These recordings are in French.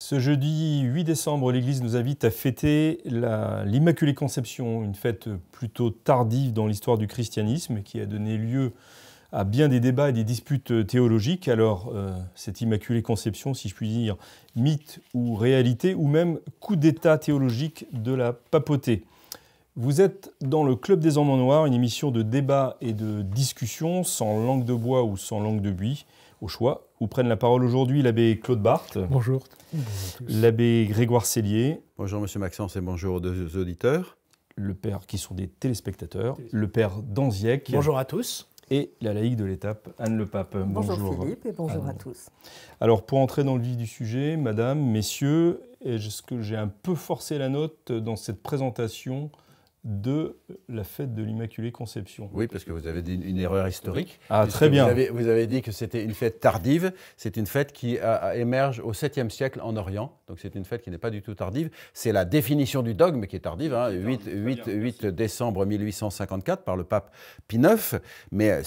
Ce jeudi 8 décembre, l'Église nous invite à fêter l'Immaculée Conception, une fête plutôt tardive dans l'histoire du christianisme qui a donné lieu à bien des débats et des disputes théologiques. Alors, cette Immaculée Conception, si je puis dire, mythe ou réalité, ou même coup d'état théologique de la papauté. Vous êtes dans le Club des Hommes en Noir, une émission de débat et de discussion, sans langue de bois ou sans langue de buis, au choix, où prennent la parole aujourd'hui l'abbé Claude Barthes. Bonjour. L'abbé Grégoire Sellier. Bonjour Monsieur Maxence et bonjour aux deux auditeurs. Le père, qui sont des téléspectateurs, le père Danziec. Bonjour à tous. Et la laïque de l'étape, Anne Le Pape. Bonjour Philippe et bonjour Anne. À tous. Alors pour entrer dans le vif du sujet, madame, messieurs, est-ce que j'ai un peu forcé la note dans cette présentation de la fête de l'Immaculée Conception? Oui, parce que vous avez dit une erreur historique. Ah, très bien. Vous avez dit que c'était une fête tardive. C'est une fête qui émerge au 7e siècle en Orient. Donc c'est une fête qui n'est pas du tout tardive. C'est la définition du dogme qui est tardive, hein, 8 décembre 1854 par le pape Pie IX. Mais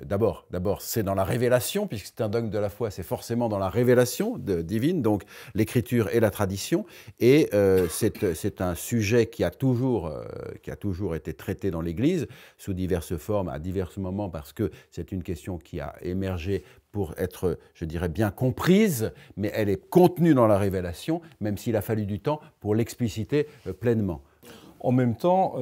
d'abord, c'est dans la révélation, puisque c'est un dogme de la foi, c'est forcément dans la révélation divine, donc l'écriture et la tradition. Et c'est un sujet qui a toujours été traité dans l'Église, sous diverses formes, à divers moments, parce que c'est une question qui a émergé pour être, je dirais, bien comprise, mais elle est contenue dans la révélation, même s'il a fallu du temps pour l'expliciter pleinement. En même temps,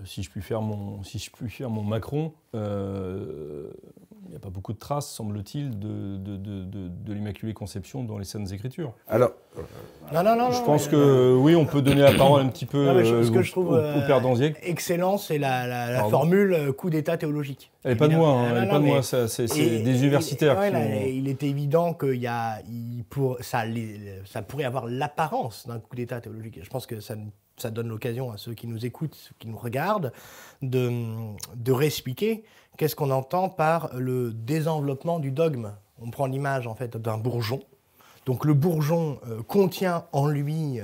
si je puis faire mon Macron, il n'y a pas beaucoup de traces, semble-t-il, de l'Immaculée Conception dans les Saintes Écritures. Alors, je pense que oui, on peut donner la parole un petit peu ce que je trouve au père Danziec. Excellent, c'est la formule coup d'état théologique. Elle n'est pas de moi, hein, elle n'est pas de moi, c'est des universitaires. Il est évident que ça pourrait avoir l'apparence d'un coup d'état théologique. Je pense que ça donne l'occasion à ceux qui nous écoutent, ceux qui nous regardent, de réexpliquer qu'est-ce qu'on entend par le désenveloppement du dogme. On prend l'image en fait d'un bourgeon. Donc le bourgeon contient en lui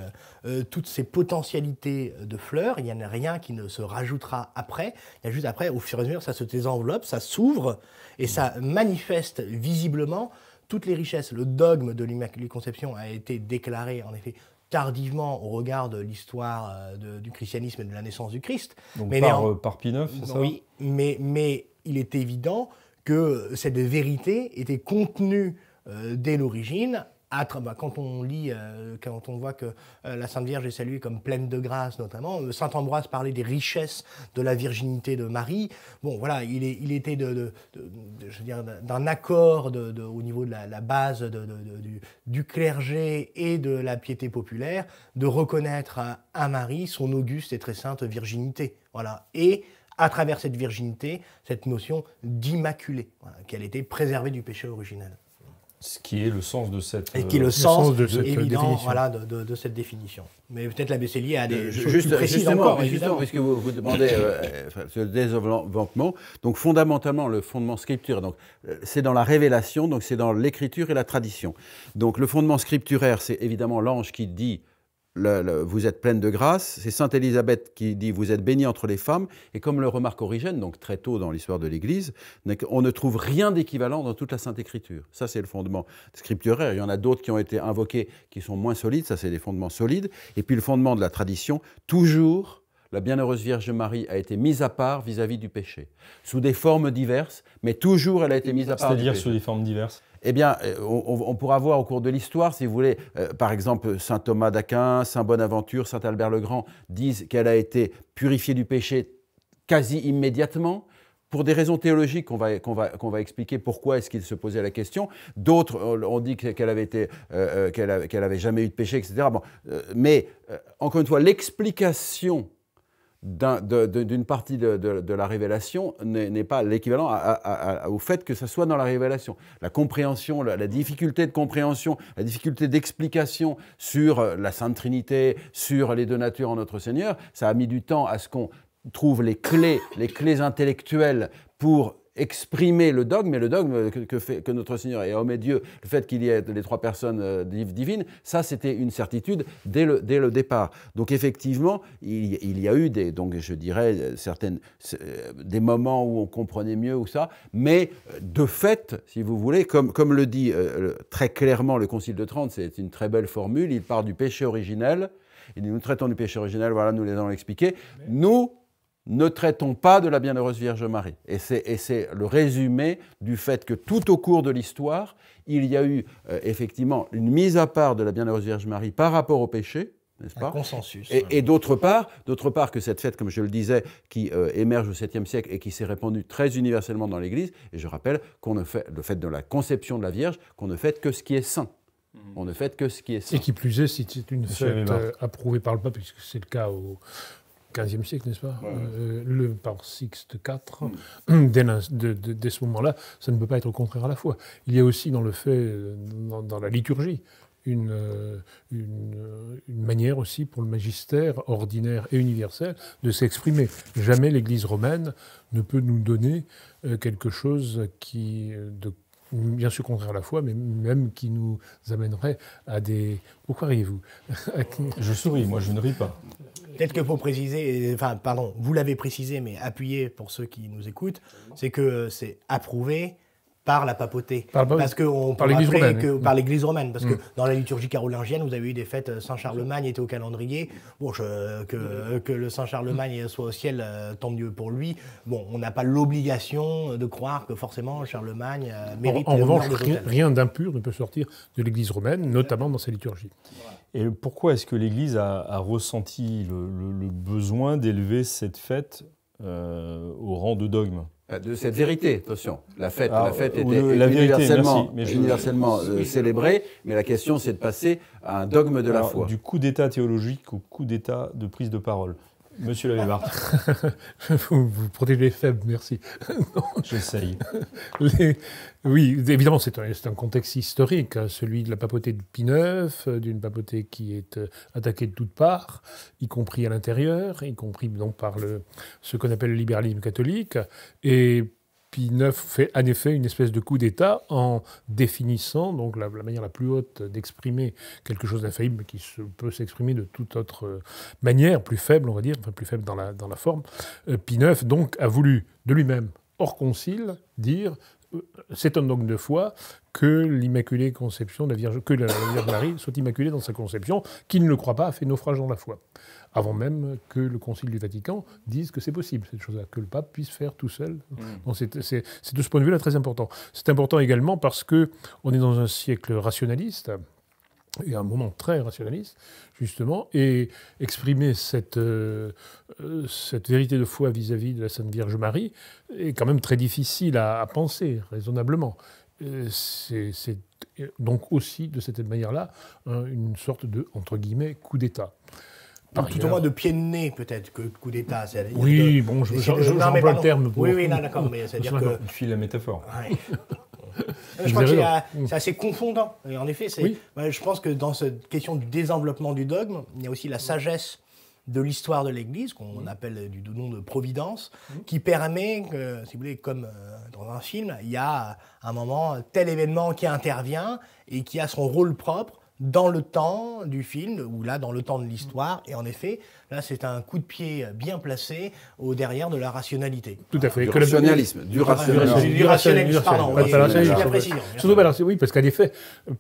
toutes ses potentialités de fleurs. Il n'y en a rien qui ne se rajoutera après. Il y a juste après, au fur et à mesure, ça se désenveloppe, ça s'ouvre et ça manifeste visiblement toutes les richesses. Le dogme de l'Immaculée Conception a été déclaré en effet tardivement au regard de l'histoire du christianisme et de la naissance du Christ. Donc par Pie IX, c'est ça ? Oui, mais il est évident que cette vérité était contenue dès l'origine. Quand on lit, quand on voit que la Sainte Vierge est saluée comme pleine de grâce, notamment, saint Ambroise parlait des richesses de la virginité de Marie. Bon, voilà, il était d'un accord au niveau de la base du clergé et de la piété populaire, de reconnaître à Marie son auguste et très sainte virginité. Voilà. Et à travers cette virginité, cette notion d'immaculée, voilà, qu'elle était préservée du péché originel. Ce qui est le sens de cette et qui est le sens de cette évident, définition. Voilà, de cette définition. Mais peut-être l'abbé Sellier a des choses plus précises encore, évidemment. Puisque vous demandez ce désenveloppement, donc fondamentalement le fondement scripturaire, donc c'est dans la révélation, donc c'est dans l'écriture et la tradition. Donc le fondement scripturaire, c'est évidemment l'ange qui dit vous êtes pleine de grâce, c'est Sainte Élisabeth qui dit vous êtes bénie entre les femmes, et comme le remarque Origène, donc très tôt dans l'histoire de l'Église, on ne trouve rien d'équivalent dans toute la Sainte Écriture. Ça c'est le fondement scripturaire. Il y en a d'autres qui ont été invoqués qui sont moins solides, ça c'est des fondements solides. Et puis le fondement de la tradition, toujours la bienheureuse Vierge Marie a été mise à part vis-à-vis du péché, sous des formes diverses, mais toujours elle a été mise à part. C'est-à-dire sous des formes diverses? Eh bien, on pourra voir au cours de l'histoire, si vous voulez, par exemple, saint Thomas d'Aquin, saint Bonaventure, saint Albert le Grand disent qu'elle a été purifiée du péché quasi immédiatement. Pour des raisons théologiques qu'on va expliquer pourquoi est-ce qu'il se posait la question. D'autres ont dit qu'elle avait jamais eu de péché, etc. Bon, mais encore une fois, l'explication d'une partie de la révélation n'est pas l'équivalent au fait que ça soit dans la révélation. La compréhension, la difficulté de compréhension, la difficulté d'explication sur la Sainte Trinité, sur les deux natures en notre Seigneur, ça a mis du temps à ce qu'on trouve les clés intellectuelles pour exprimer le dogme, et le dogme que notre Seigneur est homme et Dieu, le fait qu'il y ait les trois personnes divines, ça c'était une certitude dès le départ. Donc effectivement, il y a eu donc je dirais des moments où on comprenait mieux ou ça, mais de fait, si vous voulez, comme le dit très clairement le Concile de Trente, c'est une très belle formule, il part du péché originel, il dit nous traitons du péché originel, voilà, nous les avons expliqué, nous ne traitons pas de la Bienheureuse Vierge Marie. Et c'est le résumé du fait que tout au cours de l'histoire, il y a eu effectivement une mise à part de la Bienheureuse Vierge Marie par rapport au péché, n'est-ce pas ? Un consensus. Et d'autre part que cette fête, comme je le disais, qui émerge au 7e siècle et qui s'est répandue très universellement dans l'Église, et je rappelle qu'on ne fait, le fait de la conception de la Vierge, qu'on ne fête que ce qui est saint. On ne fête que ce qui est saint. Et qui plus est, si c'est une fête approuvée par le pape, puisque c'est le cas au XVe siècle, n'est-ce pas ? Par Sixte IV, dès ce moment-là, ça ne peut pas être contraire à la foi. Il y a aussi dans le fait, dans la liturgie, une manière aussi pour le magistère ordinaire et universel de s'exprimer. Jamais l'Église romaine ne peut nous donner quelque chose qui, bien sûr contraire à la foi, mais même qui nous amènerait à des... Pourquoi riez-vous ? Je souris, moi je ne ris pas. Peut-être qu'il faut préciser, vous l'avez précisé, mais appuyé pour ceux qui nous écoutent, c'est que c'est approuvé par la papauté. Parce qu'on peut rappeler que par l'Église romaine. Parce que dans la liturgie carolingienne, vous avez eu des fêtes, Saint-Charlemagne était au calendrier. Bon, que le Saint-Charlemagne soit au ciel, tant mieux pour lui. Bon, on n'a pas l'obligation de croire que forcément Charlemagne mérite... En revanche, rien d'impur ne peut sortir de l'Église romaine, notamment dans sa liturgie. Et pourquoi est-ce que l'Église a ressenti le besoin d'élever cette fête au rang de dogme ? De cette vérité, attention. La fête était universellement célébrée, mais la question c'est de passer à un dogme de la foi. Du coup d'état théologique au coup d'état de prise de parole. Monsieur l'abbé Barthes. Vous protégez les faibles, merci. J'essaye. Oui, évidemment, c'est un contexte historique, hein, celui de la papauté de Pie IX, d'une papauté qui est attaquée de toutes parts, y compris à l'intérieur, y compris donc par ce qu'on appelle le libéralisme catholique. Et Pie IX fait en effet une espèce de coup d'État en définissant donc la manière la plus haute d'exprimer quelque chose d'infaillible qui peut s'exprimer de toute autre manière, plus faible on va dire, enfin plus faible dans la forme. Pie IX donc a voulu de lui-même, hors concile, dire c'est un dogme de foi que l'Immaculée Conception de la Vierge Marie soit immaculée dans sa conception, qui ne le croit pas a fait naufrage dans la foi. Avant même que le Concile du Vatican dise que c'est possible, cette chose-là, que le pape puisse faire tout seul. Donc c'est de ce point de vue-là très important. C'est important également parce qu'on est dans un siècle rationaliste, et un moment très rationaliste, justement, et exprimer cette vérité de foi vis-à-vis de la Sainte Vierge Marie est quand même très difficile à penser, raisonnablement. C'est donc aussi, de cette manière-là, une sorte de, entre guillemets, coup d'État. Tout au moins de pied de nez, peut-être, que coup d'État. Oui, bon, j'emploie le terme. Oui, d'accord, mais c'est-à-dire que... Tu files la métaphore. Ouais. Je crois que c'est assez confondant. Et en effet, je pense que dans cette question du désenveloppement du dogme, il y a aussi la sagesse de l'histoire de l'Église, qu'on appelle du nom de providence, qui permet que, si vous voulez, comme dans un film, il y a un moment, tel événement qui intervient et qui a son rôle propre dans le temps du film, ou là, dans le temps de l'histoire. Et en effet, là, c'est un coup de pied bien placé au derrière de la rationalité. Tout à fait. Du rationalisme, pardon. Surtout pas oui, parce qu'en effet,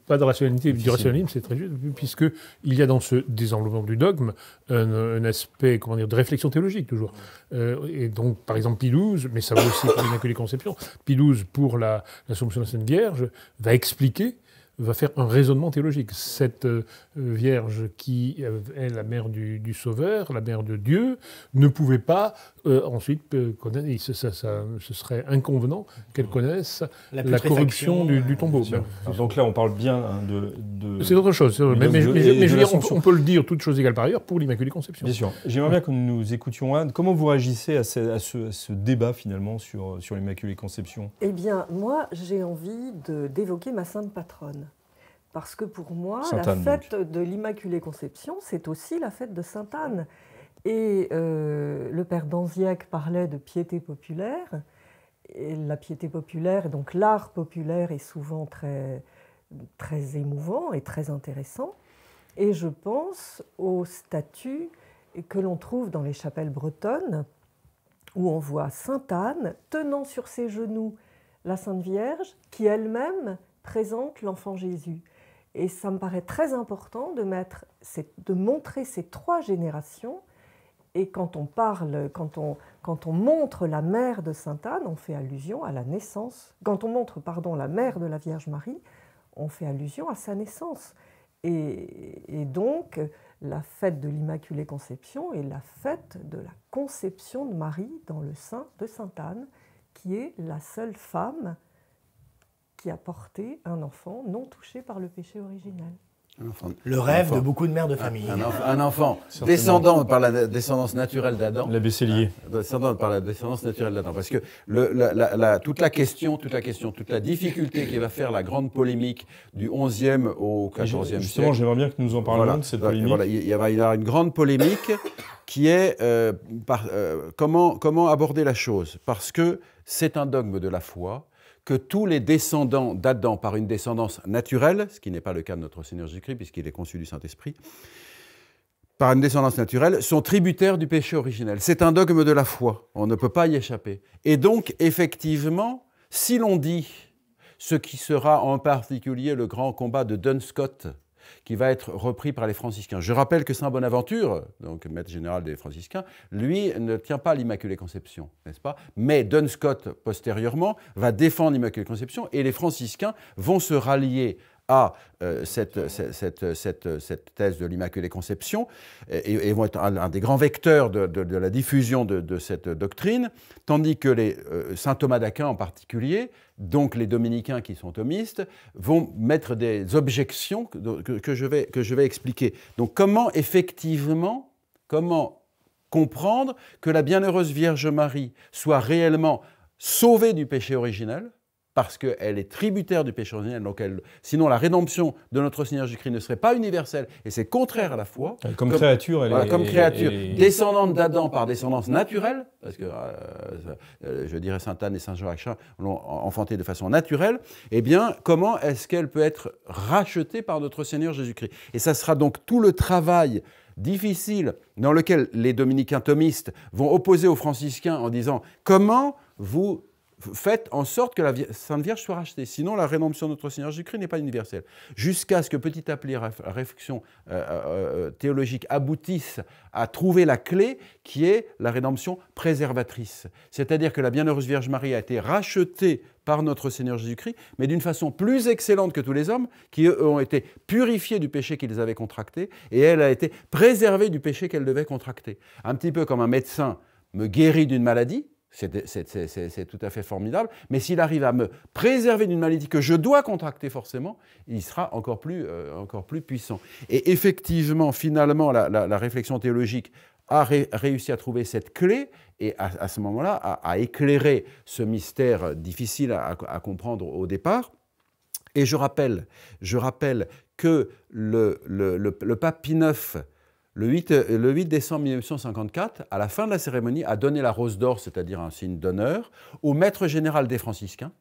pas de rationalité, du rationalisme, c'est très juste, puisqu'il y a dans ce désenveloppement du dogme un aspect, de réflexion théologique, toujours. Et donc, par exemple, Pie XII, mais ça vaut aussi pour l'Immaculée Conception, Pie XII, pour l'Assomption de la Sainte Vierge, va faire un raisonnement théologique. Cette Vierge qui est la mère du Sauveur, la mère de Dieu, ne pouvait pas ensuite connaître, ce serait inconvenant qu'elle connaisse la corruption du tombeau. Donc là, on parle bien de... C'est autre chose. Mais je veux dire, on peut le dire, toutes choses égales par ailleurs, pour l'Immaculée Conception. Bien sûr. J'aimerais bien que nous écoutions Anne. Comment vous réagissez à ce débat, finalement, sur l'Immaculée Conception ? Eh bien, moi, j'ai envie d'évoquer ma sainte patronne. Parce que pour moi, la fête de l'Immaculée Conception, c'est aussi la fête de Sainte Anne. Et le père Danziac parlait de piété populaire. Et la piété populaire, et donc l'art populaire est souvent très, très émouvant et très intéressant. Et je pense aux statues que l'on trouve dans les chapelles bretonnes, où on voit Sainte Anne tenant sur ses genoux la Sainte Vierge, qui elle-même présente l'enfant Jésus. Et ça me paraît très important de montrer ces trois générations. Et quand on montre la mère de Sainte Anne, on fait allusion à la naissance. Quand on montre, la mère de la Vierge Marie, on fait allusion à sa naissance. Et donc, la fête de l'Immaculée Conception est la fête de la conception de Marie dans le sein de Sainte Anne, qui est la seule femme qui a porté un enfant non touché par le péché originel. Le rêve de beaucoup de mères de famille. Un enfant descendant par la descendance naturelle d'Adam. L'abbé Sellier. Descendant par la descendance naturelle d'Adam. Parce que toute la difficulté qui va faire la grande polémique du 11e au 14e siècle. Justement, j'aimerais bien que nous en parlions de cette polémique. Voilà, il va y avoir une grande polémique qui est comment aborder la chose. Parce que c'est un dogme de la foi que tous les descendants d'Adam par une descendance naturelle, ce qui n'est pas le cas de notre Seigneur Jésus-Christ puisqu'il est conçu du Saint-Esprit, par une descendance naturelle, sont tributaires du péché originel. C'est un dogme de la foi, on ne peut pas y échapper. Et donc, effectivement, si l'on dit ce qui sera en particulier le grand combat de Duns Scotus, qui va être repris par les franciscains. Je rappelle que saint Bonaventure, donc maître général des franciscains, lui ne tient pas l'Immaculée Conception, n'est-ce pas? Mais Duns Scotus, postérieurement, va défendre l'Immaculée Conception et les franciscains vont se rallier à cette thèse de l'Immaculée Conception et vont être un des grands vecteurs de la diffusion de cette doctrine, tandis que saint Thomas d'Aquin en particulier, donc les dominicains qui sont thomistes, vont mettre des objections que je vais expliquer. Donc comment comprendre que la bienheureuse Vierge Marie soit réellement sauvée du péché originel, parce qu'elle est tributaire du péché originel, donc sinon la rédemption de notre Seigneur Jésus-Christ ne serait pas universelle, et c'est contraire à la foi. Comme créature, descendante d'Adam par descendance naturelle, parce que je dirais Sainte Anne et Saint Jean-Jacques l'ont enfantée de façon naturelle, eh bien, comment est-ce qu'elle peut être rachetée par notre Seigneur Jésus-Christ? Et ça sera donc tout le travail difficile dans lequel les dominicains thomistes vont opposer aux franciscains en disant « Comment vous faites en sorte que la Sainte Vierge soit rachetée. Sinon, la rédemption de notre Seigneur Jésus-Christ n'est pas universelle. » Jusqu'à ce que petit à petit la réflexion théologique aboutisse à trouver la clé qui est la rédemption préservatrice. C'est-à-dire que la bienheureuse Vierge Marie a été rachetée par notre Seigneur Jésus-Christ, mais d'une façon plus excellente que tous les hommes, qui eux ont été purifiés du péché qu'ils avaient contracté, et elle a été préservée du péché qu'elle devait contracter. Un petit peu comme un médecin me guérit d'une maladie, c'est tout à fait formidable, mais s'il arrive à me préserver d'une maladie que je dois contracter forcément, il sera encore plus puissant. Et effectivement, finalement, la réflexion théologique a réussi à trouver cette clé et à ce moment-là à éclairer ce mystère difficile à comprendre au départ. Et je rappelle que le pape Pie IX, le 8 décembre 1954, à la fin de la cérémonie, a donné la rose d'or, c'est-à-dire un signe d'honneur, au maître général des franciscains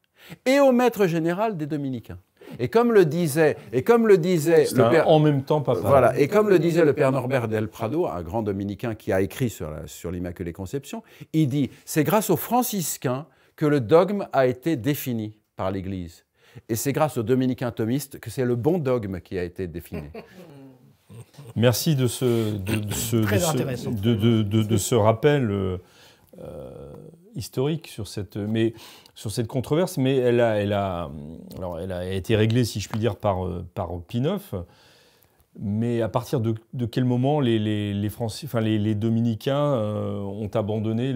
et au maître général des dominicains. Et comme le disait le père, en même temps papa. Voilà, et comme le disait le père Norbert del Prado, un grand dominicain qui a écrit sur l'Immaculée Conception, il dit « C'est grâce aux franciscains que le dogme a été défini par l'Église. Et c'est grâce aux dominicains thomistes que c'est le bon dogme qui a été défini. » Merci de ce rappel historique sur cette controverse, mais elle a été réglée, si je puis dire, par Pie IX. Mais à partir de quel moment les dominicains ont abandonné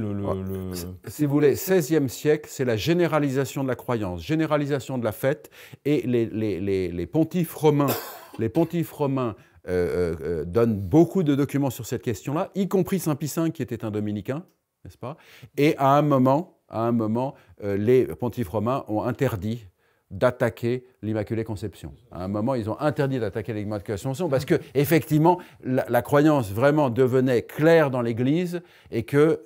Si vous voulez, 16e siècle, c'est la généralisation de la croyance, généralisation de la fête, et les pontifes romains donne beaucoup de documents sur cette question-là, y compris Saint Pie V qui était un dominicain, n'est-ce pas? Et à un moment, les pontifes romains ont interdit d'attaquer l'Immaculée Conception. À un moment, ils ont interdit d'attaquer l'Immaculée Conception parce que, effectivement, la croyance vraiment devenait claire dans l'Église et que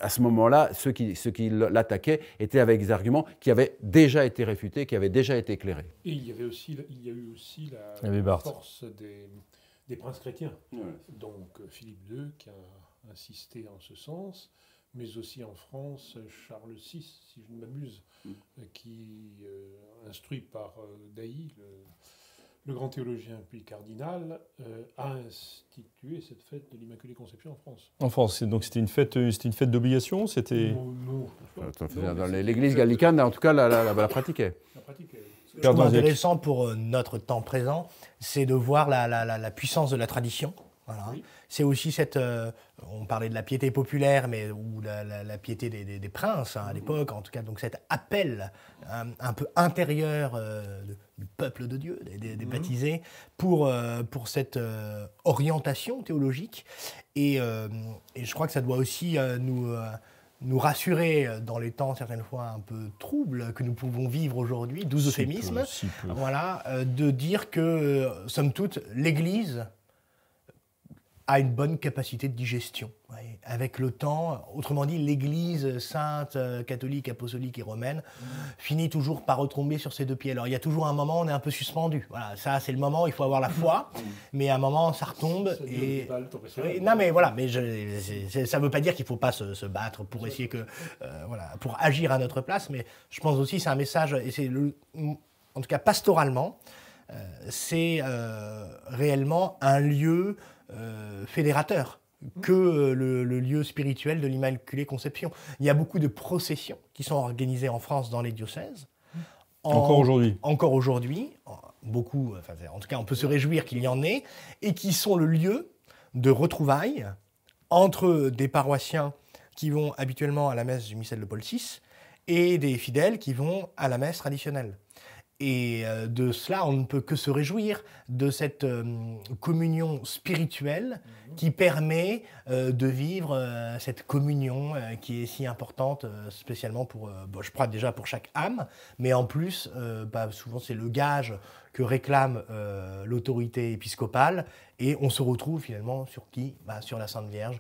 à ce moment-là, ceux qui l'attaquaient étaient avec des arguments qui avaient déjà été réfutés, qui avaient déjà été éclairés. Et il y a eu aussi Il y avait la Barthes. force des princes chrétiens. Ouais. Donc Philippe II qui a insisté en ce sens, mais aussi en France, Charles VI, si je ne m'abuse, qui, instruit par Dailly, le grand théologien puis cardinal, a institué cette fête de l'Immaculée Conception en France. En France, donc c'était une fête d'obligation, c'était. Non. Dans l'Église gallicane, en tout cas, la pratiquait. Ce que je trouve intéressant pour notre temps présent, c'est de voir la puissance de la tradition. Voilà. Oui. C'est aussi cette, on parlait de la piété populaire, mais ou la piété des princes à l'époque, en tout cas, donc cet appel un peu intérieur du peuple de Dieu, des baptisés, pour cette orientation théologique. Et je crois que ça doit aussi nous rassurer dans les temps certaines fois un peu troubles que nous pouvons vivre aujourd'hui, doux euphémisme, voilà, de dire que, somme toute, l'Église a une bonne capacité de digestion. Ouais. Avec le temps, autrement dit, l'Église sainte, catholique, apostolique et romaine finit toujours par retomber sur ses deux pieds. Alors il y a toujours un moment où on est un peu suspendu. Voilà, ça c'est le moment où il faut avoir la foi, mais à un moment ça retombe. Non mais voilà, mais ça ne veut pas dire qu'il ne faut pas se battre pour essayer pour agir à notre place, mais je pense aussi que c'est un message, et c'est en tout cas pastoralement, c'est réellement un lieu fédérateur que le lieu spirituel de l'Immaculée Conception. Il y a beaucoup de processions qui sont organisées en France dans les diocèses. Encore aujourd'hui. Encore aujourd'hui. Beaucoup, en tout cas, on peut se réjouir qu'il y en ait, et qui sont le lieu de retrouvailles entre des paroissiens qui vont habituellement à la messe du missel de Paul VI et des fidèles qui vont à la messe traditionnelle. Et de cela, on ne peut que se réjouir de cette communion spirituelle qui permet de vivre cette communion qui est si importante, spécialement pour, je crois déjà pour chaque âme, mais en plus, souvent c'est le gage que réclame l'autorité épiscopale, et on se retrouve finalement sur qui ? Sur la Sainte Vierge,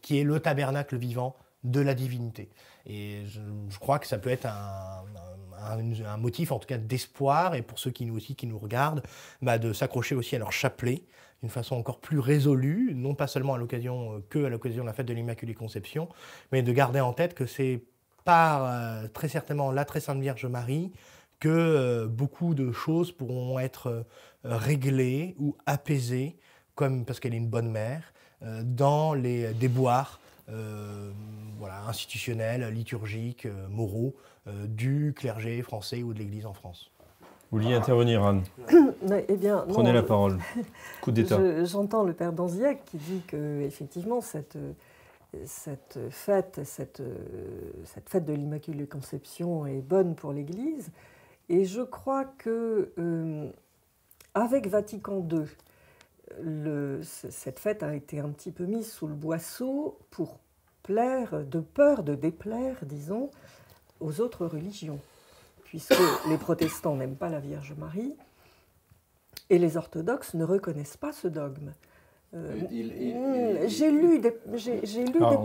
qui est le tabernacle vivant de la divinité. Et je crois que ça peut être un motif, en tout cas, d'espoir, et pour ceux qui nous regardent, de s'accrocher aussi à leur chapelet d'une façon encore plus résolue, non pas seulement à l'occasion de la fête de l'Immaculée Conception, mais de garder en tête que c'est par très certainement la très sainte Vierge Marie que beaucoup de choses pourront être réglées ou apaisées, parce qu'elle est une bonne mère, dans les déboires institutionnels, liturgiques, moraux, du clergé français ou de l'Église en France. Vous vouliez intervenir, Anne ? Eh bien, prenez la parole. Coup d'État. J'entends le père Danziac qui dit qu'effectivement, cette fête de l'Immaculée Conception est bonne pour l'Église. Et je crois que avec Vatican II, cette fête a été un petit peu mise sous le boisseau pour de peur de déplaire, disons, aux autres religions, puisque les protestants n'aiment pas la Vierge Marie et les orthodoxes ne reconnaissent pas ce dogme. J'ai lu des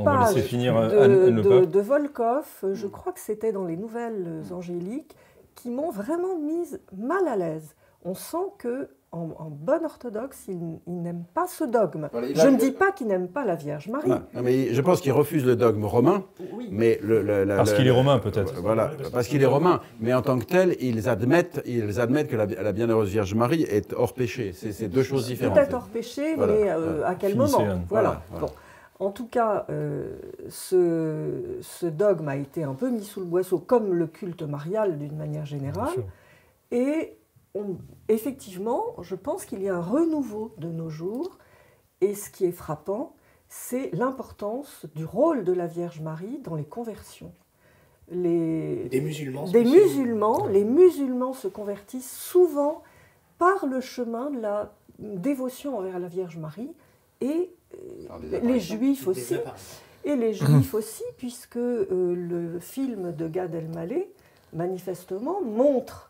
pages de Volkov, je crois que c'était dans les Nouvelles Angéliques, qui m'ont vraiment mise mal à l'aise. On sent que en bon orthodoxe, il n'aime pas ce dogme. Je ne dis pas qu'il n'aime pas la Vierge Marie. Non, mais je pense qu'il refuse le dogme romain. Oui. Mais parce qu'il est romain, peut-être. Voilà, parce qu'il est romain. Mais en tant que tel, ils admettent que la Bienheureuse Vierge Marie est hors péché. C'est deux choses différentes. Peut-être hors péché, voilà. Mais à quel moment ? Voilà. Bon. En tout cas, ce dogme a été un peu mis sous le boisseau, comme le culte marial d'une manière générale. Et effectivement, je pense qu'il y a un renouveau de nos jours, et ce qui est frappant, c'est l'importance du rôle de la Vierge Marie dans les conversions. Les musulmans se convertissent souvent par le chemin de la dévotion envers la Vierge Marie, et les Juifs aussi. Et les Juifs aussi, puisque le film de Gad Elmaleh, manifestement, montre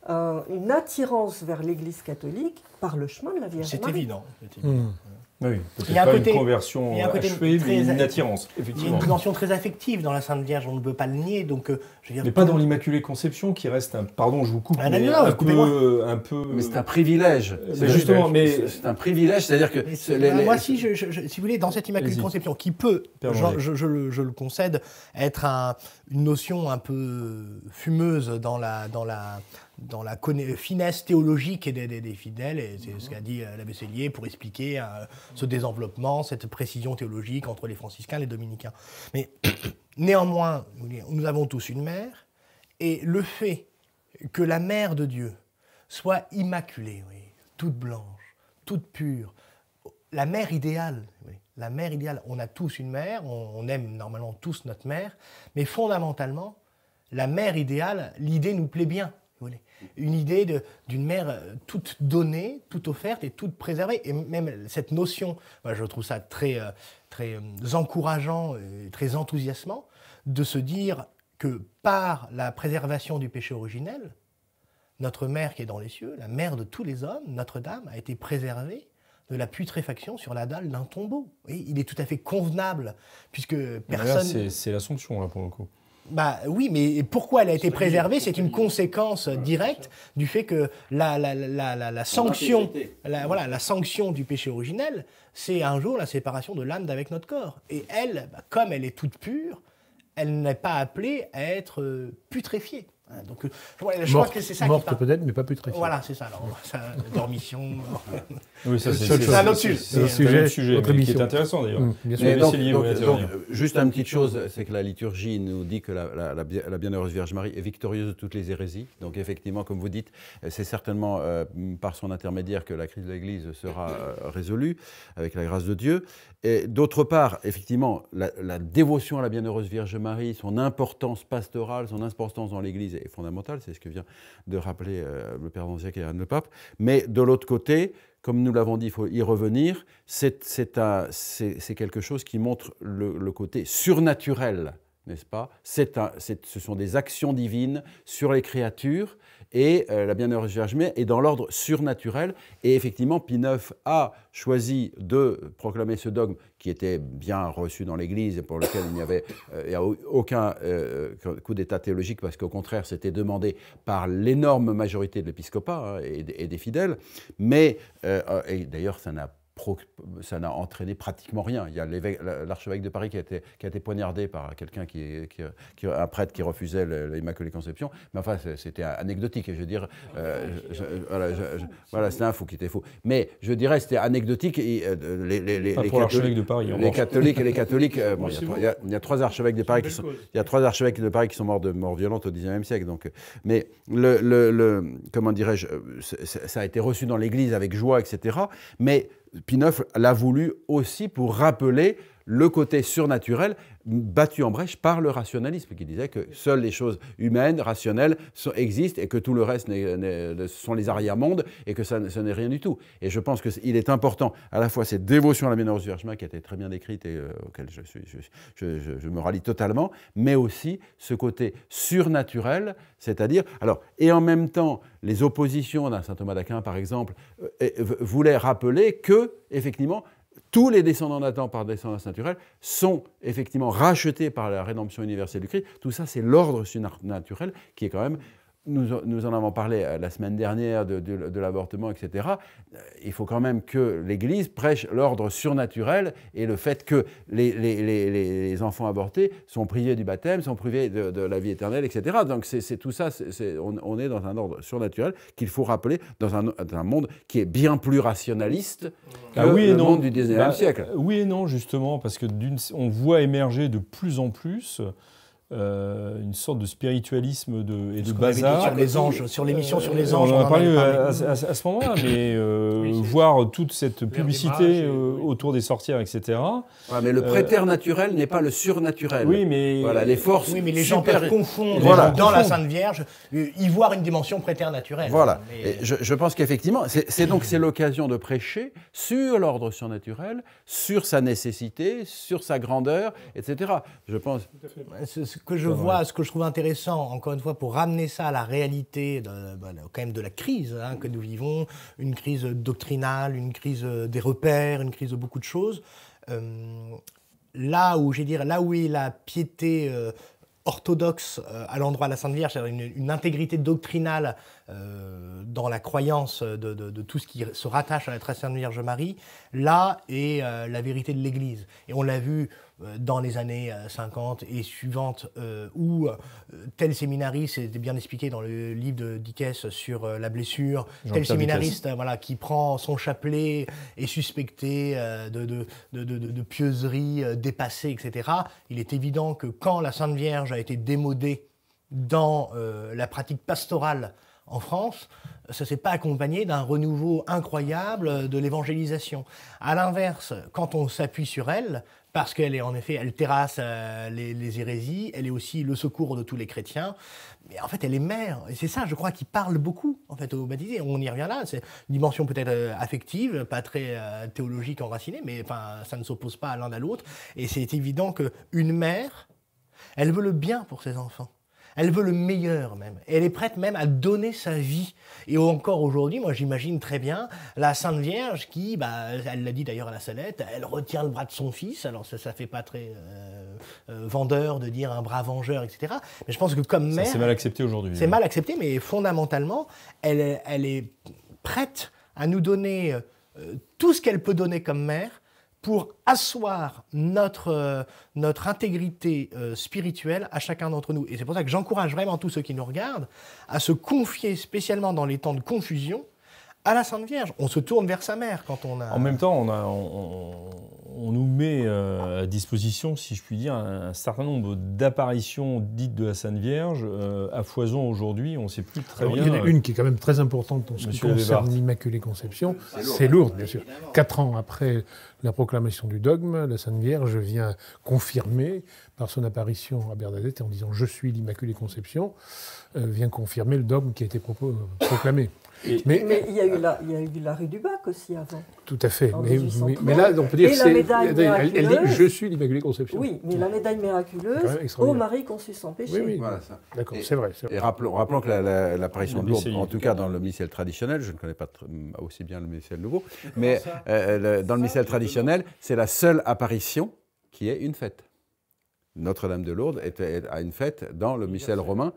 une attirance vers l'Église catholique par le chemin de la Vierge Marie. C'est évident. Oui, Il y a un pas côté- une conversion il y a un côté achevée, très- mais une attirance, Il y a effectivement. une dimension très affective dans la Sainte Vierge, on ne peut pas le nier. Donc, je veux dire, Mais pas dans l'Immaculée Conception, qui reste un... Pardon, je vous coupe, Ah, mais non, un coupez-moi. peu... Mais c'est un privilège. Mais justement, C'est un privilège, c'est-à-dire que... Moi, si vous voulez, dans cette Immaculée Allez-y. Conception, qui peut, Père je, Manger. je le concède, être une notion un peu fumeuse dans la finesse théologique des fidèles, et c'est ce qu'a dit l'abbé Sellier pour expliquer ce désenveloppement, cette précision théologique entre les franciscains et les dominicains. Mais néanmoins, nous avons tous une mère, et le fait que la mère de Dieu soit immaculée, oui, toute blanche, toute pure, la mère idéale, oui, la mère idéale, on a tous une mère, on aime normalement tous notre mère, mais fondamentalement, la mère idéale, l'idée nous plaît bien. Vous voyez. Une idée d'une mère toute donnée, toute offerte et toute préservée. Et même cette notion, moi, je trouve ça très, très encourageant, très enthousiasmant, de se dire que par la préservation du péché originel, notre mère qui est dans les cieux, la mère de tous les hommes, Notre-Dame, a été préservée de la putréfaction sur la dalle d'un tombeau. Et il est tout à fait convenable, puisque personne... C'est l'Assomption, là, pour le coup. Bah oui, mais pourquoi elle a été préservée, c'est une conséquence directe du fait que la sanction, la sanction du péché originel, c'est un jour la séparation de l'âme d'avec notre corps. Et elle, comme elle est toute pure, elle n'est pas appelée à être putréfiée. Donc, je crois que c'est ça morte peut-être, mais pas putréfiée. Voilà, c'est ça. Alors, ça, dormition. Oui, ça, C'est un autre sujet. C'est un autre sujet, autre mais qui émission. est intéressant, d'ailleurs. Bien sûr. Mais donc, Sellier voulait intervenir. juste une petite chose, c'est que la liturgie nous dit que la Bienheureuse Vierge Marie est victorieuse de toutes les hérésies. Donc effectivement, comme vous dites, c'est certainement par son intermédiaire que la crise de l'Église sera résolue, avec la grâce de Dieu. Et d'autre part, effectivement, la dévotion à la Bienheureuse Vierge Marie, son importance pastorale, son importance dans l'Église est fondamentale. C'est ce que vient de rappeler le Père d'Anziac et Anne le Pape. Mais de l'autre côté, comme nous l'avons dit, il faut y revenir, c'est quelque chose qui montre le côté surnaturel, n'est-ce pas ? Ce sont des actions divines sur les créatures, et la Bienheureuse Vierge Marie est dans l'ordre surnaturel. Et effectivement, Pie IX a choisi de proclamer ce dogme qui était bien reçu dans l'Église et pour lequel il n'y avait aucun coup d'état théologique, parce qu'au contraire, c'était demandé par l'énorme majorité de l'épiscopat et des fidèles. Mais, et d'ailleurs, ça n'a entraîné pratiquement rien. Il y a l'archevêque de Paris qui a été poignardé par quelqu'un un prêtre qui refusait l'Immaculée Conception. Mais enfin, c'était anecdotique. Je veux dire, voilà, c'était un fou qui était fou. Mais je dirais, c'était anecdotique. Pour l'archevêque de Paris. Les catholiques, bon, il y a trois archevêques de Paris qui sont morts de mort violente au XIXe siècle. Donc, mais comment dirais-je, ça a été reçu dans l'Église avec joie, etc. Mais Pie IX l'a voulu aussi pour rappeler le côté surnaturel battu en brèche par le rationalisme, qui disait que seules les choses humaines, rationnelles, existent et que tout le reste sont les arrière-mondes et que ce n'est rien du tout. Et je pense qu'il est important, à la fois cette dévotion à la Bienheureuse Vierge Marie qui a été très bien décrite et auquel je me rallie totalement, mais aussi ce côté surnaturel, c'est-à-dire, alors, et en même temps, les oppositions d'un saint Thomas d'Aquin, par exemple, voulaient rappeler que, effectivement, tous les descendants d'Adam par descendance naturelle sont effectivement rachetés par la rédemption universelle du Christ. Tout ça, c'est l'ordre surnaturel qui est quand même... Nous en avons parlé la semaine dernière de l'avortement, etc. Il faut quand même que l'Église prêche l'ordre surnaturel et le fait que les enfants avortés sont privés du baptême, sont privés de la vie éternelle, etc. Donc c'est tout ça, on est dans un ordre surnaturel qu'il faut rappeler dans un monde qui est bien plus rationaliste que le monde du XIXe siècle. Oui et non, justement, parce que on voit émerger de plus en plus... une sorte de spiritualisme et de bazar. Sur les anges, sur l'émission sur les anges. On en a parlé à ce moment-là, mais voir toute cette publicité autour des sorcières, etc. Ouais, mais le préternaturel n'est pas le surnaturel. Oui, mais voilà, les forces. Oui, mais les gens peuvent confondre dans la Sainte Vierge, y voir une dimension préternaturelle. Voilà. Et je pense qu'effectivement, c'est l'occasion de prêcher sur l'ordre surnaturel, sur sa nécessité, sur sa grandeur, etc. Je pense. ce que je vois, ce que je trouve intéressant, encore une fois, pour ramener ça à la réalité quand même de la crise que nous vivons, une crise doctrinale, une crise des repères, une crise de beaucoup de choses, là où est la piété orthodoxe à l'endroit de la Sainte Vierge, c'est-à-dire une intégrité doctrinale dans la croyance de tout ce qui se rattache à la très Sainte Vierge Marie, là est la vérité de l'Église. Et on l'a vu dans les années 50 et suivantes, où tel séminariste, c'était bien expliqué dans le livre de Dickès sur la blessure, tel séminariste qui prend son chapelet est suspecté de pieuserie dépassée, etc. Il est évident que quand la Sainte Vierge a été démodée dans la pratique pastorale en France, ça ne s'est pas accompagné d'un renouveau incroyable de l'évangélisation. À l'inverse, quand on s'appuie sur elle, parce qu'elle est en effet, elle terrasse les hérésies, elle est aussi le secours de tous les chrétiens, mais en fait elle est mère, et c'est ça je crois qui parle beaucoup en fait aux baptisés. On y revient là, c'est une dimension peut-être affective, pas très théologique enracinée, mais ça ne s'oppose pas l'un à l'autre, et c'est évident qu'une mère, elle veut le bien pour ses enfants. Elle veut le meilleur même. Elle est prête même à donner sa vie. Et encore aujourd'hui, moi j'imagine très bien la Sainte Vierge qui, elle l'a dit d'ailleurs à la Salette, elle retient le bras de son fils. Alors ça fait pas très vendeur de dire un bras vengeur, etc. Mais je pense que comme mère... C'est mal accepté aujourd'hui. C'est mal accepté, mais fondamentalement, elle est prête à nous donner tout ce qu'elle peut donner comme mère pour asseoir notre intégrité spirituelle à chacun d'entre nous. Et c'est pour ça que j'encourage vraiment tous ceux qui nous regardent à se confier, spécialement dans les temps de confusion, à la Sainte Vierge. On se tourne vers sa mère quand on a... En même temps, on nous met à disposition, si je puis dire, un certain nombre d'apparitions dites de la Sainte Vierge à foison aujourd'hui. On ne sait plus très bien... Il y en a une qui est quand même très importante en ce qui concerne l'Immaculée Conception. C'est Lourdes, bien sûr. 4 ans après la proclamation du dogme, la Sainte Vierge vient confirmer, par son apparition à Bernadette, en disant « Je suis l'Immaculée Conception », vient confirmer le dogme qui a été proclamé. Mais il y a eu la rue du Bac aussi avant. Tout à fait. Mais là, on peut dire que elle dit « Je suis l'Immaculée Conception ». Oui, mais la médaille miraculeuse, ô Marie conçue sans péché. Oui. Voilà, ça. D'accord, c'est vrai. Et rappelons que l'apparition de Lourdes, en tout cas dans le missel traditionnel, je ne connais pas aussi bien le missel nouveau, mais dans le missel traditionnel, c'est la seule apparition qui est une fête. Notre-Dame de Lourdes a une fête dans le missel romain,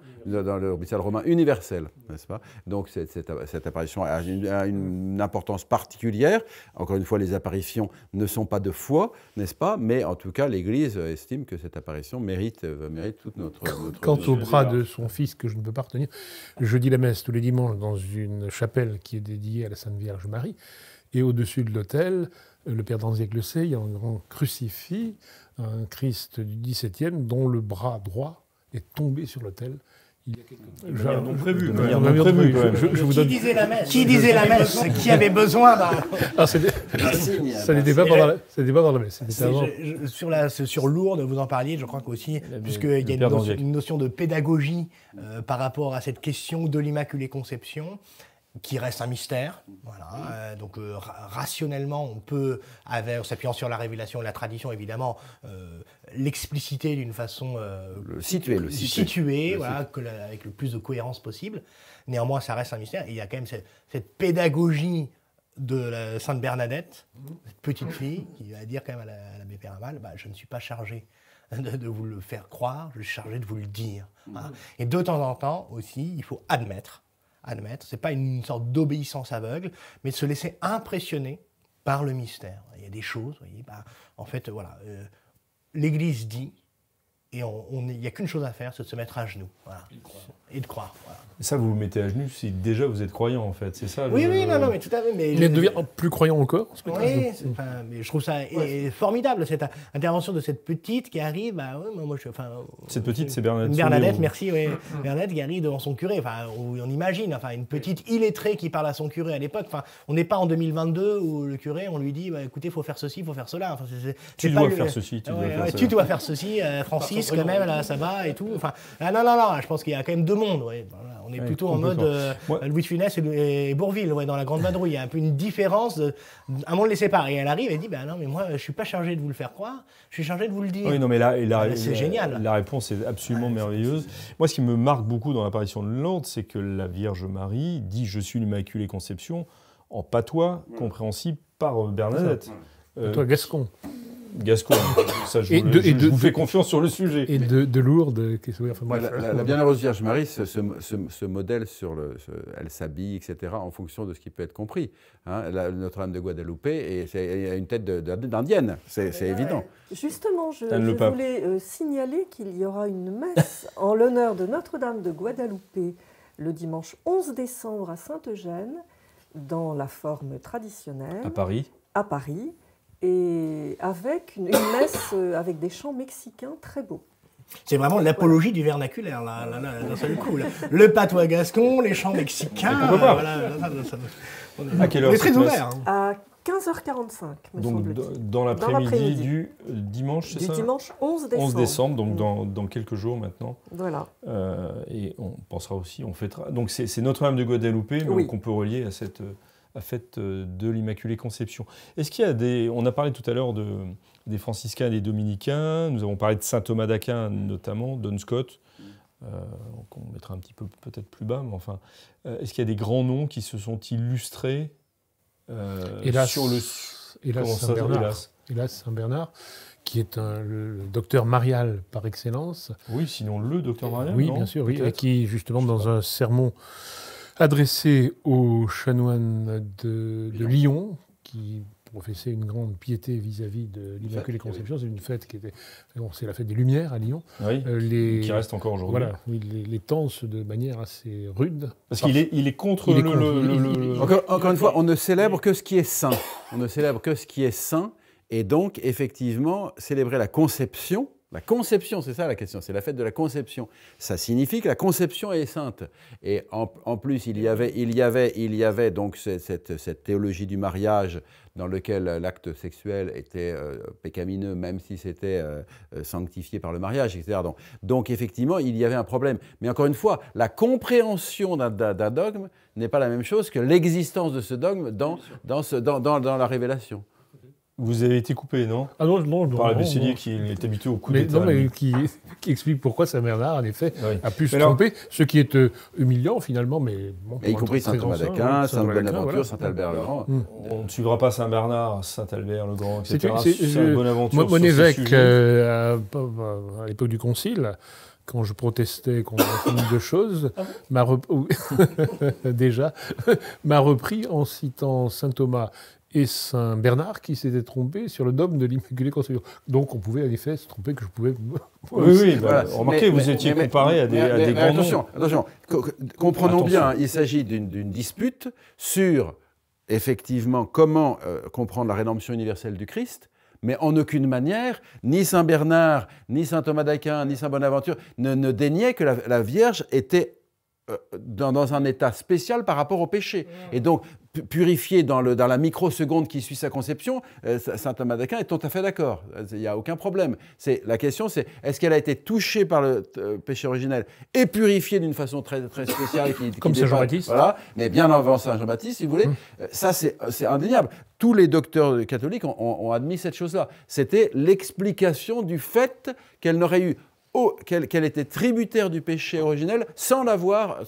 universel, n'est-ce pas? Donc cette apparition a une importance particulière. Encore une fois, les apparitions ne sont pas de foi, n'est-ce pas? Mais en tout cas, l'Église estime que cette apparition mérite toute notre... Quant au bras de son fils que je ne peux pas retenir, je dis la messe tous les dimanches dans une chapelle qui est dédiée à la Sainte Vierge Marie, et au-dessus de l'autel, le Père Danziec le sait, il y a un grand crucifix, un Christ du XVIIe dont le bras droit est tombé sur l'autel. Il y a quelques jours. Non prévu. Qui disait la messe? Qui disait la messe? Qui avait besoin d'un... Ça n'était pas pendant la messe. Sur Lourdes, vous en parliez, je crois qu'aussi, puisqu'il y a une notion de pédagogie par rapport à cette question de l'Immaculée Conception, qui reste un mystère. Voilà. Donc rationnellement, on peut, en s'appuyant sur la révélation et la tradition, évidemment, l'expliciter d'une façon... le situer. Voilà, avec le plus de cohérence possible. Néanmoins, ça reste un mystère. Et il y a quand même cette pédagogie de la Sainte Bernadette, cette petite fille, qui va dire quand même à l'abbé Péramal, je ne suis pas chargé de vous le faire croire, je suis chargé de vous le dire. Voilà. Et de temps en temps aussi, il faut admettre, c'est pas une sorte d'obéissance aveugle, mais de se laisser impressionner par le mystère. Il y a des choses, vous voyez, en fait, voilà, l'Église dit, et il n'y a qu'une chose à faire, c'est de se mettre à genoux, voilà, et de croire. Voilà. Ça, vous vous mettez à genoux si déjà vous êtes croyant, en fait, c'est ça? Oui, non, mais tout à fait. Mais il devient plus croyant encore. Oui, mais je trouve ça formidable, cette intervention de cette petite qui arrive. Moi, cette petite, c'est Bernadette. Bernadette, merci. Oui. Bernadette qui arrive devant son curé. On imagine, une petite illettrée qui parle à son curé à l'époque. On n'est pas en 2022 où le curé, on lui dit, écoutez, il faut faire ceci, il faut faire cela. Tu dois faire ceci, tu dois faire ceci, Francis, quand même, là, ça va et tout. Non, je pense qu'il y a quand même deux monde. Ouais. Voilà, on est Ouais, plutôt en mode Louis de Funès et Bourvil, dans la Grande Vadrouille. Il y a un peu une différence, un monde les sépare. Et elle arrive et dit, non, mais moi, je ne suis pas chargé de vous le faire croire, je suis chargé de vous le dire. Oui, non, mais c'est génial. La réponse est absolument merveilleuse. Moi, ce qui me marque beaucoup dans l'apparition de Lourdes, c'est que la Vierge Marie dit « Je suis l'Immaculée Conception » en patois compréhensible par Bernadette. Toi, Gascon. Gascon, ça, je vous fais confiance sur le sujet. Et de Lourdes. La Bienheureuse Vierge Marie se modèle elle s'habille, etc., en fonction de ce qui peut être compris. Hein, Notre-Dame de Guadeloupe, et il y a une tête d'indienne, c'est évident. Justement, je voulais signaler qu'il y aura une messe en l'honneur de Notre-Dame de Guadeloupe le dimanche 11 décembre à Saint-Eugène, dans la forme traditionnelle. À Paris. Et avec une messe avec des chants mexicains très beaux. C'est vraiment l'apologie du vernaculaire, là, d'un seul coup. Là. Le patois gascon, les chants mexicains. À quelle heure on est très ouvert. À 15h45, me semble-t-il. Donc dans l'après-midi du dimanche, c'est ça ? Du dimanche 11 décembre. 11 décembre, donc dans quelques jours maintenant. Voilà. Et on pensera aussi, on fêtera. Donc c'est Notre-Dame de Guadeloupe, mais qu'on peut relier à cette fête de l'Immaculée Conception. Est-ce qu'il y a on a parlé tout à l'heure des franciscains et des dominicains, nous avons parlé de saint Thomas d'Aquin notamment, Duns Scotus, qu'on mettra un petit peu peut-être plus bas, mais enfin, est-ce qu'il y a des grands noms qui se sont illustrés sur le... Hélas, Saint Bernard, qui est le docteur marial par excellence. Oui, sinon le docteur marial. Oui, bien sûr, oui, et qui justement dans un sermon adressé aux chanoines de Lyon, qui professaient une grande piété vis-à-vis de l'Immaculée Conception. C'est une fête qui était... c'est la fête des Lumières à Lyon. Oui, qui reste encore aujourd'hui. Voilà, oui, les tensent de manière assez rude. Parce qu'il est contre Encore une fois, on ne célèbre que ce qui est saint. On ne célèbre que ce qui est saint. Et donc, effectivement, célébrer la conception... La conception, c'est ça la question, c'est la fête de la conception. Ça signifie que la conception est sainte. Et en plus, il y avait donc cette théologie du mariage dans lequel l'acte sexuel était pécamineux, même si c'était sanctifié par le mariage, etc. Donc effectivement, il y avait un problème. Mais encore une fois, la compréhension d'un dogme n'est pas la même chose que l'existence de ce dogme dans la révélation. Vous avez été coupé, non ? Ah non. Par la Besselier qui est habitué au coup d'état. Non, mais qui explique pourquoi Saint Bernard, en effet, a pu se tromper, ce qui est humiliant finalement, mais bon. Y compris Saint Thomas d'Aquin, Saint Bonaventure, Saint Albert le Grand. On ne suivra pas Saint Bernard, Saint Albert le Grand, etc. Saint Bonaventure. Mon évêque, à l'époque du Concile, quand je protestais contre un certain nombre de choses, m'a repris en citant Saint Thomas et Saint Bernard qui s'était trompé sur le dogme de l'Immaculée Conception. Donc on pouvait en effet se tromper que je pouvais... Oui, remarquez, vous étiez comparé à des grands noms. Attention, comprenons bien, il s'agit d'une dispute sur, effectivement, comment comprendre la rédemption universelle du Christ, mais en aucune manière, ni Saint Bernard, ni Saint Thomas d'Aquin, ni Saint Bonaventure ne déniaient que la Vierge était dans un état spécial par rapport au péché. Et donc, purifié dans la microseconde qui suit sa conception, saint Thomas d'Aquin est tout à fait d'accord. Il n'y a aucun problème. La question, c'est est-ce qu'elle a été touchée par le péché originel et purifiée d'une façon très, très spéciale comme Saint Jean-Baptiste. Voilà, mais bien avant Saint Jean-Baptiste, si vous voulez. Ça, c'est indéniable. Tous les docteurs catholiques ont admis cette chose-là. C'était l'explication du fait qu'elle n'aurait eu qu'elle était tributaire du péché originel sans avoir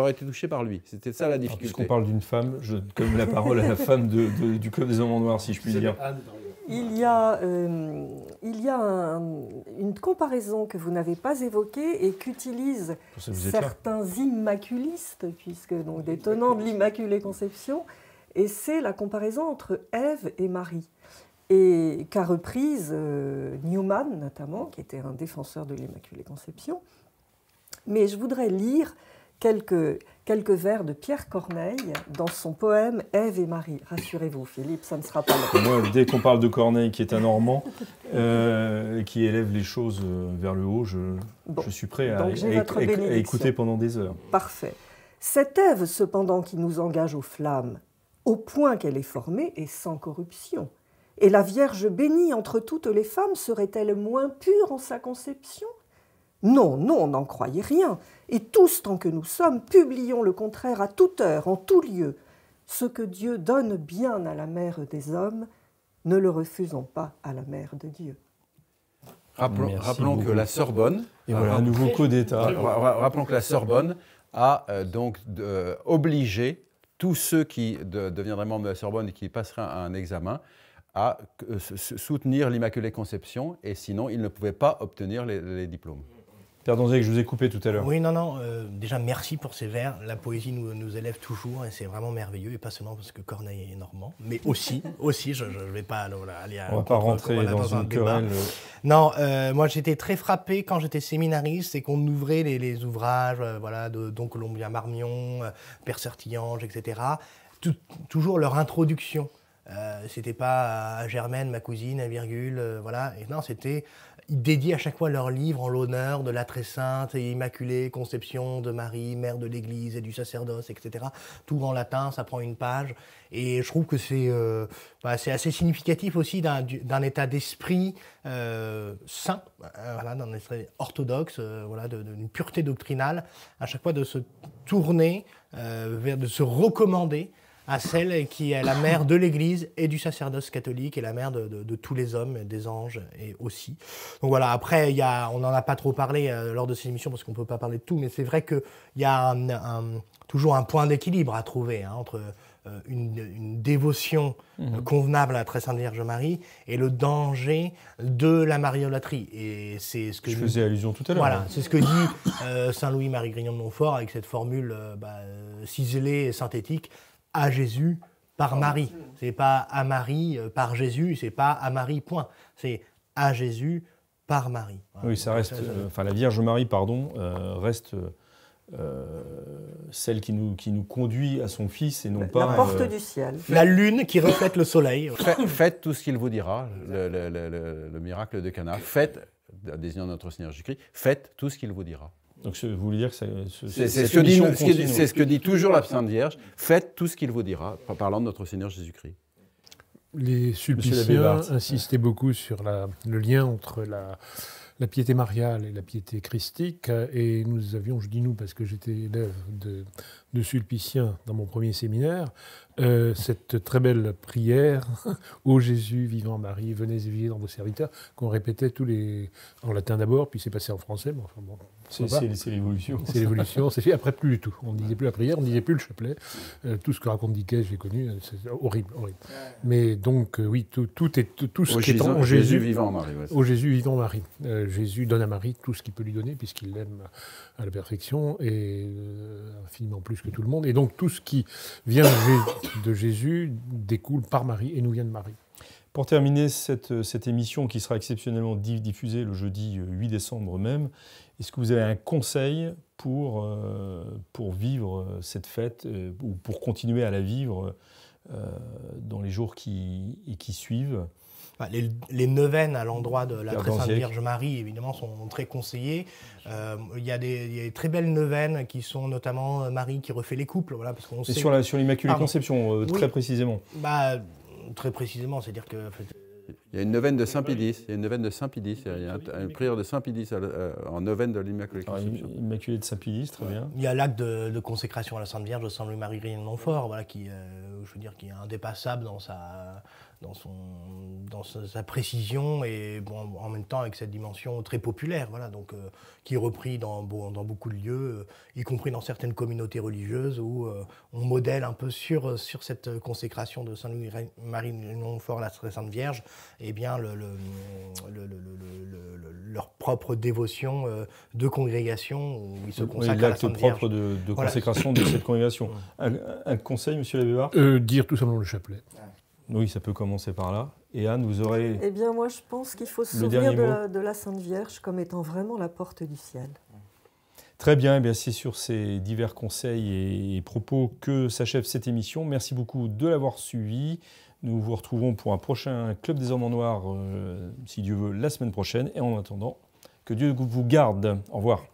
été touchée par lui. C'était ça la difficulté. Puisqu'on parle d'une femme, je donne la parole à la femme du Club des Hommes en Noir, si je puis dire. Il y a une comparaison que vous n'avez pas évoquée et qu'utilisent certains immaculistes, puisque donc des tenants de l'Immaculée Conception, et c'est la comparaison entre Ève et Marie. Et qu'a reprise Newman, notamment, qui était un défenseur de l'Immaculée Conception. Mais je voudrais lire quelques vers de Pierre Corneille dans son poème « Ève et Marie ». Rassurez-vous, Philippe, ça ne sera pas long. Moi, dès qu'on parle de Corneille, qui est un Normand, qui élève les choses vers le haut, je suis prêt à écouter pendant des heures. Parfait. Cette Ève, cependant, qui nous engage aux flammes, au point qu'elle est formée et sans corruption. Et la Vierge bénie entre toutes les femmes serait-elle moins pure en sa conception ? Non, non, n'en croyez rien. Et tous, tant que nous sommes, publions le contraire à toute heure, en tout lieu. Ce que Dieu donne bien à la mère des hommes, ne le refusons pas à la mère de Dieu. Rappelons que la Sorbonne... Et voilà, un nouveau code d'État. Rappelons que la Sorbonne a donc obligé tous ceux qui deviendraient membres de la Sorbonne et qui passeraient un examen à soutenir l'Immaculée Conception, et sinon, ils ne pouvaient pas obtenir les diplômes. Père Donzec, je vous ai coupé tout à l'heure. Oui, non. Déjà, merci pour ces vers. La poésie nous élève toujours et c'est vraiment merveilleux. Et pas seulement parce que Corneille est normand, mais aussi, je ne vais pas aller à... On ne va pas rentrer dans une querelle. Non, moi j'étais très frappé quand j'étais séminariste et qu'on ouvrait les ouvrages de Don Colombien Marmion, Père Sertillange, etc. Toujours leur introduction. C'était pas à Germaine, ma cousine, à virgule, voilà. Et non, c'était... Ils dédient à chaque fois leur livre en l'honneur de la très sainte et immaculée conception de Marie, mère de l'Église et du sacerdoce, etc. Tout en latin, ça prend une page. Et je trouve que c'est assez significatif aussi d'un état d'esprit saint, d'un esprit orthodoxe, d'une pureté doctrinale, à chaque fois de se tourner, de se recommander à celle qui est la mère de l'Église et du sacerdoce catholique et la mère de tous les hommes, des anges et aussi. Donc voilà, après, on n'en a pas trop parlé lors de ces émissions parce qu'on ne peut pas parler de tout, mais c'est vrai qu'il y a toujours un point d'équilibre à trouver entre une dévotion convenable à la très sainte Vierge Marie et le danger de la mariolâtrie. Et c'est ce que je faisais allusion tout à l'heure. Voilà, c'est ce que dit Saint Louis-Marie Grignon de Montfort avec cette formule ciselée et synthétique. À Jésus par Marie. C'est pas à Marie par Jésus, c'est pas à Marie, point. C'est à Jésus par Marie. Voilà. Oui, ça reste. La Vierge Marie, reste celle qui nous conduit à son Fils et non pas. La porte du ciel. La lune qui reflète le soleil. Faites tout ce qu'il vous dira, le miracle de Cana. Faites, désignant notre Seigneur Jésus-Christ, faites tout ce qu'il vous dira. Donc, vous voulez dire que c'est ce que dit toujours la Sainte Vierge. Faites tout ce qu'il vous dira, en parlant de notre Seigneur Jésus-Christ. Les sulpiciens insistaient beaucoup sur le lien entre la piété mariale et la piété christique. Et nous avions, je dis nous parce que j'étais élève de sulpicien dans mon premier séminaire, cette très belle prière « Ô Jésus, vivant Marie, venez et vivez dans vos serviteurs » qu'on répétait en latin d'abord, puis c'est passé en français. Mais enfin, bon, c'est l'évolution. C'est l'évolution. C'est fait après plus du tout. On ne disait plus la prière, on ne disait plus le chapelet. Tout ce que raconte Dickey, j'ai connu, c'est horrible. Mais donc, oui, tout ce qui est en Jésus vivant Marie. Ouais. Au Jésus vivant Marie. Jésus donne à Marie tout ce qu'il peut lui donner, puisqu'il l'aime à la perfection et infiniment plus que tout le monde. Et donc, tout ce qui vient de Jésus découle par Marie et nous vient de Marie. Pour terminer cette émission qui sera exceptionnellement diffusée le jeudi 8 décembre même, est-ce que vous avez un conseil pour vivre cette fête ou pour continuer à la vivre dans les jours qui suivent ? Les neuvaines à l'endroit de la très sainte Vierge Marie, évidemment, sont très conseillées. Il y a des très belles neuvaines qui sont notamment Marie qui refait les couples. Voilà, parce qu'on sait... sur l'Immaculée Conception, très précisément. Très précisément, c'est-à-dire que... Il y a une neuvaine de Saint-Pédis, il y a une prière de Saint-Pédis en neuvaine de l'Immaculée Conception. Immaculée de Saint-Pédis, très bien. Il y a l'acte de consécration à la Sainte Vierge de Saint Louis-Marie Grignon de Montfort, qui est indépassable dans sa précision et en même temps avec cette dimension très populaire, qui est repris dans beaucoup de lieux, y compris dans certaines communautés religieuses où on modèle un peu sur cette consécration de Saint Louis-Marie de Montfort, la très Sainte Vierge, et bien leur propre dévotion de congrégation où ils se consacrent à la Sainte Vierge. L'acte propre de consécration de cette congrégation. Un conseil, monsieur l'abbé Bart ? Dire tout simplement le chapelet. Oui, ça peut commencer par là. Et Anne, vous aurez... Eh bien, moi, je pense qu'il faut se souvenir de la Sainte Vierge comme étant vraiment la porte du ciel. Très bien, c'est sur ces divers conseils et propos que s'achève cette émission. Merci beaucoup de l'avoir suivi. Nous vous retrouvons pour un prochain Club des Hommes en Noir, si Dieu veut, la semaine prochaine. Et en attendant, que Dieu vous garde. Au revoir.